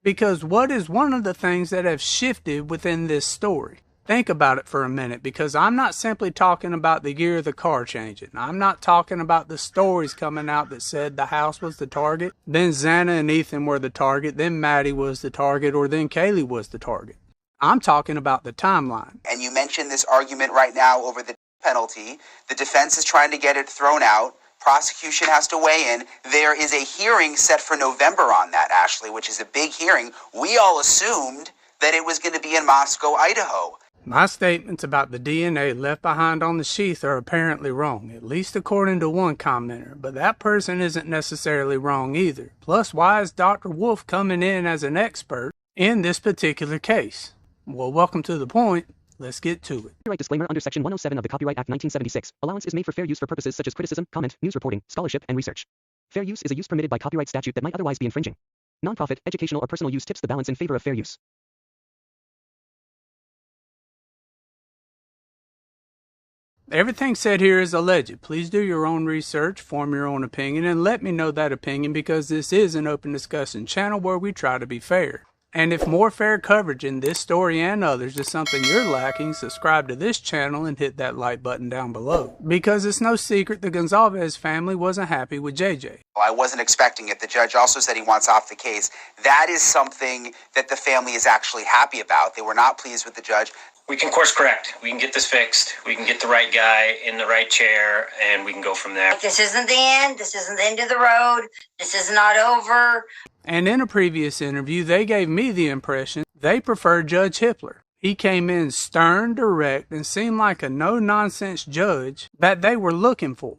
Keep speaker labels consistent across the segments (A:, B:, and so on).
A: Because what is one of the things that have shifted within this story? Think about it for a minute, because I'm not simply talking about the year of the car changing. I'm not talking about the stories coming out that said the house was the target, then Xana and Ethan were the target, then Maddie was the target, or then Kaylee was the target. I'm talking about the timeline.
B: And you mentioned this argument right now over the penalty. The defense is trying to get it thrown out. Prosecution has to weigh in. There is a hearing set for November on that, Ashley, which is a big hearing. We all assumed that it was going to be in Moscow, Idaho.
A: My statements about the DNA left behind on the sheath are apparently wrong, at least according to one commenter, but that person isn't necessarily wrong either. Plus, why is Dr. Wolf coming in as an expert in this particular case? Well, welcome to the point. Let's get to it.
C: Copyright disclaimer under Section 107 of the Copyright Act 1976. Allowance is made for fair use for purposes such as criticism, comment, news reporting, scholarship, and research. Fair use is a use permitted by copyright statute that might otherwise be infringing. Nonprofit, educational, or personal use tips the balance in favor of fair use.
A: Everything said here is alleged. Please do your own research, form your own opinion, and let me know that opinion, because this is an open discussion channel where we try to be fair. And if more fair coverage in this story and others is something you're lacking, subscribe to this channel and hit that like button down below. Because it's no secret the Gonzalez family wasn't happy with JJ.
B: Well, I wasn't expecting it. The judge also said he wants off the case. That is something that the family is actually happy about. They were not pleased with the judge.
D: We can course correct. We can get this fixed. We can get the right guy in the right chair, and we can go from there.
E: This isn't the end. This isn't the end of the road. This is not over.
A: And in a previous interview, they gave me the impression they preferred Judge Hippler. He came in stern, direct, and seemed like a no-nonsense judge that they were looking for.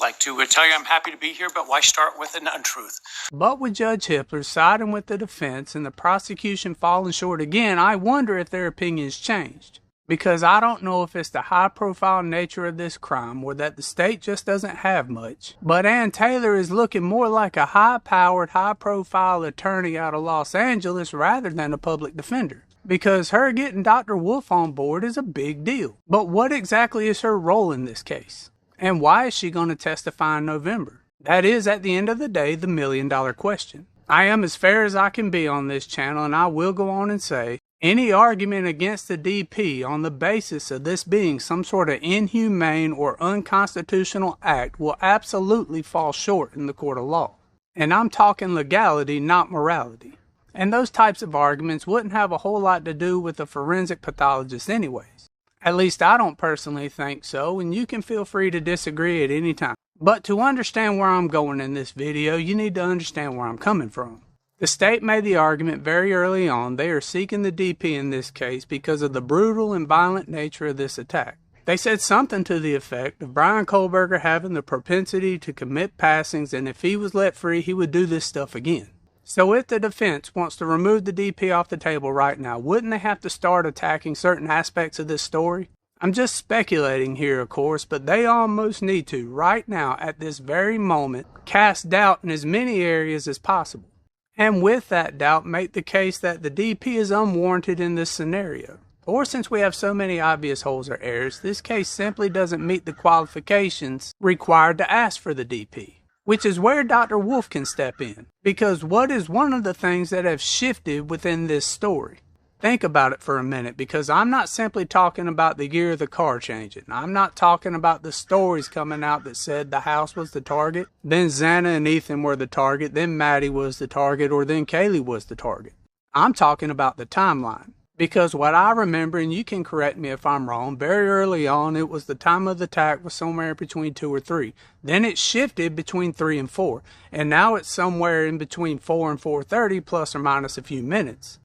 F: Like to tell you I'm happy to be here, but why start with an untruth?
A: But with Judge Hippler siding with the defense and the prosecution falling short again, I wonder if their opinions changed. Because I don't know if it's the high-profile nature of this crime or that the state just doesn't have much. But Ann Taylor is looking more like a high-powered, high-profile attorney out of Los Angeles rather than a public defender. Because her getting Dr. Wolf on board is a big deal. But what exactly is her role in this case? And why is she going to testify in November? That is, at the end of the day, the million-dollar question. I am as fair as I can be on this channel, and I will go on and say, any argument against the DP on the basis of this being some sort of inhumane or unconstitutional act will absolutely fall short in the court of law. And I'm talking legality, not morality. And those types of arguments wouldn't have a whole lot to do with a forensic pathologist anyways. At least I don't personally think so, and you can feel free to disagree at any time. But to understand where I'm going in this video, you need to understand where I'm coming from. The state made the argument very early on they are seeking the DP in this case because of the brutal and violent nature of this attack. They said something to the effect of Bryan Kohberger having the propensity to commit passings, and if he was let free, he would do this stuff again. So if the defense wants to remove the DP off the table right now, wouldn't they have to start attacking certain aspects of this story? I'm just speculating here, of course, but they almost need to, right now, at this very moment, cast doubt in as many areas as possible. And with that doubt, make the case that the DP is unwarranted in this scenario. Or since we have so many obvious holes or errors, this case simply doesn't meet the qualifications required to ask for the DP. Which is where Dr. Wolf can step in. Because what is one of the things that have shifted within this story? Think about it for a minute, because I'm not simply talking about the year of the car changing. I'm not talking about the stories coming out that said the house was the target, then Xana and Ethan were the target, then Maddie was the target, or then Kaylee was the target. I'm talking about the timeline. Because what I remember, and you can correct me if I'm wrong, very early on it was the time of the attack was somewhere between 2 or 3. Then it shifted between 3 and 4. And now it's somewhere in between 4 and 4:30 plus or minus a few minutes.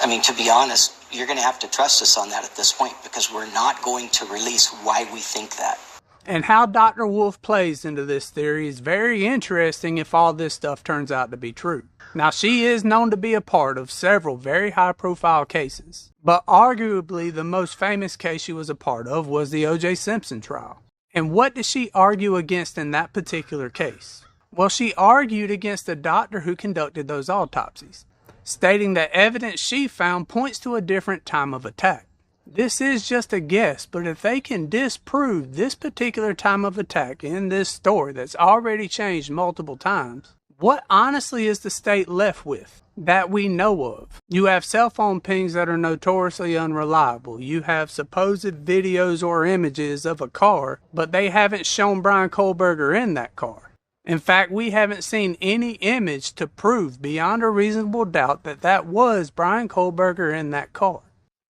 G: I mean, to be honest, you're going to have to trust us on that at this point, because we're not going to release why we think that.
A: And how Dr. Wolf plays into this theory is very interesting if all this stuff turns out to be true. Now, she is known to be a part of several very high-profile cases, but arguably the most famous case she was a part of was the O.J. Simpson trial. And what did she argue against in that particular case? Well, she argued against the doctor who conducted those autopsies, stating that evidence she found points to a different time of attack. This is just a guess, but if they can disprove this particular time of attack in this story that's already changed multiple times, What honestly is the state left with that we know of? You have cell phone pings that are notoriously unreliable. You have supposed videos or images of a car, but they haven't shown Bryan Kohberger in that car. In fact, we haven't seen any image to prove beyond a reasonable doubt that that was Bryan Kohberger in that car.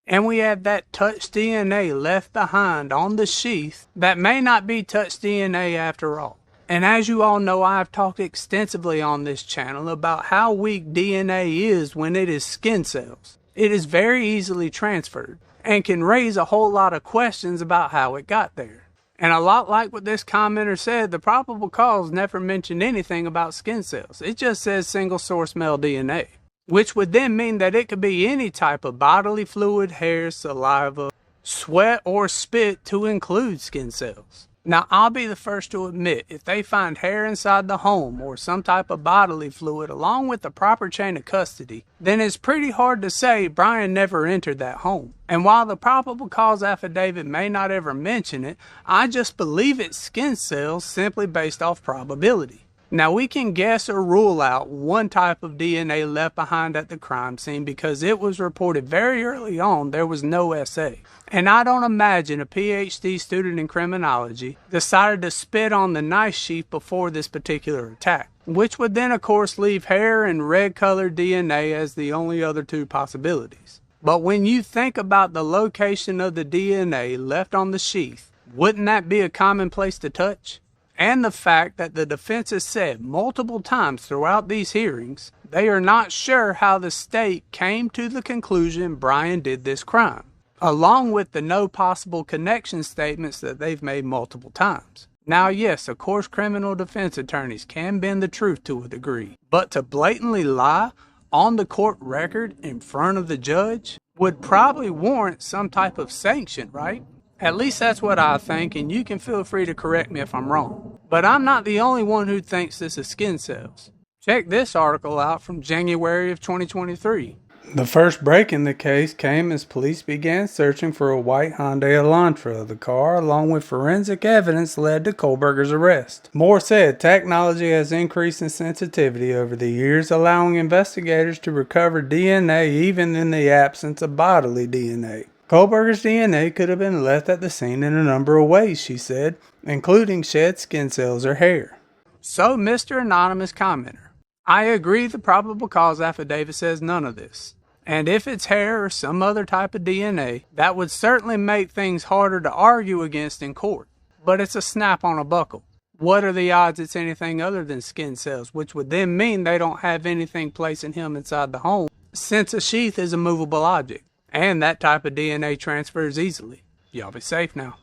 A: And we have that touch DNA left behind on the sheath that may not be touch DNA after all. And as you all know, I've talked extensively on this channel about how weak DNA is when it is skin cells. It is very easily transferred and can raise a whole lot of questions about how it got there. And a lot like what this commenter said, the probable cause never mentioned anything about skin cells. It just says single source male DNA, which would then mean that it could be any type of bodily fluid, hair, saliva, sweat, or spit to include skin cells. Now, I'll be the first to admit, if they find hair inside the home or some type of bodily fluid along with the proper chain of custody, then it's pretty hard to say Bryan never entered that home. And while the probable cause affidavit may not ever mention it, I just believe it's skin cells simply based off probability. Now, we can guess or rule out one type of DNA left behind at the crime scene because it was reported very early on there was no SA. And I don't imagine a PhD student in criminology decided to spit on the knife sheath before this particular attack, which would then of course leave hair and red colored DNA as the only other two possibilities. But when you think about the location of the DNA left on the sheath, wouldn't that be a common place to touch? And the fact that the defense has said multiple times throughout these hearings, they are not sure how the state came to the conclusion Bryan did this crime, along with the no possible connection statements that they've made multiple times. Now, yes, of course, criminal defense attorneys can bend the truth to a degree, but to blatantly lie on the court record in front of the judge would probably warrant some type of sanction, right? At least that's what I think, and you can feel free to correct me if I'm wrong. But I'm not the only one who thinks this is skin cells. Check this article out from January of 2023. The first break in the case came as police began searching for a white Hyundai Elantra. The car, along with forensic evidence, led to Kohberger's arrest. Moore said technology has increased in sensitivity over the years, allowing investigators to recover DNA even in the absence of bodily DNA. Kohberger's DNA could have been left at the scene in a number of ways, she said, including shed skin cells or hair. So, Mr. Anonymous Commenter, I agree the probable cause affidavit says none of this. And if it's hair or some other type of DNA, that would certainly make things harder to argue against in court. But it's a snap on a buckle. What are the odds it's anything other than skin cells, which would then mean they don't have anything placing him inside the home, since a sheath is a movable object. And that type of DNA transfers easily. Y'all be safe now.